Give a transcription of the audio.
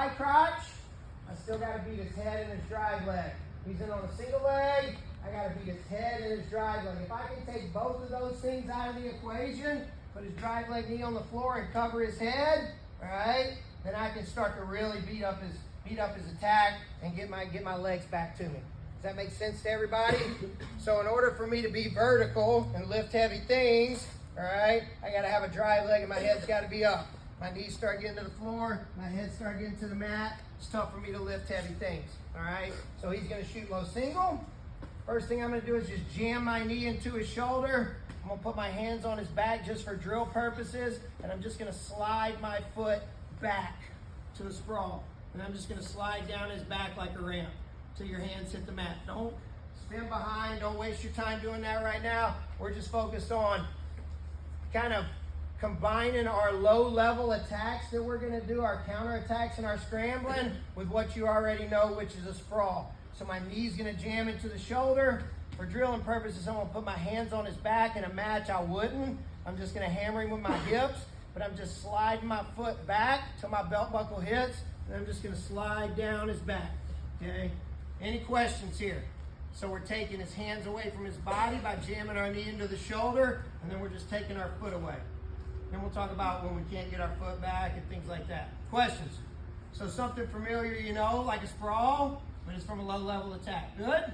high crotch, I still got to beat his head and his drive leg. He's in on a single leg, I got to beat his head and his drive leg. If I can take both of those things out of the equation, put his drive leg knee on the floor and cover his head, all right, then I can start to really beat up his attack and get my legs back to me. Does that make sense to everybody? So in order for me to be vertical and lift heavy things, all right, I got to have a drive leg and my head's got to be up. My knees start getting to the floor, my head start getting to the mat. It's tough for me to lift heavy things, all right? So he's gonna shoot low single. First thing I'm gonna do is just jam my knee into his shoulder. I'm gonna put my hands on his back just for drill purposes, and I'm just gonna slide my foot back to the sprawl. And I'm just gonna slide down his back like a ramp till your hands hit the mat. Don't spin behind, don't waste your time doing that right now. We're just focused on kind of combining our low-level attacks that we're going to do, our counter-attacks and our scrambling, with what you already know, which is a sprawl. So my knee's going to jam into the shoulder. For drilling purposes, I'm going to put my hands on his back. In a match, I wouldn't. I'm just going to hammer him with my hips, but I'm just sliding my foot back till my belt buckle hits, and I'm just going to slide down his back, okay? Any questions here? So we're taking his hands away from his body by jamming our knee into the shoulder, and then we're just taking our foot away. Then we'll talk about when we can't get our foot back and things like that. Questions? So something familiar, you know, like a sprawl, but it's from a low level attack. Good?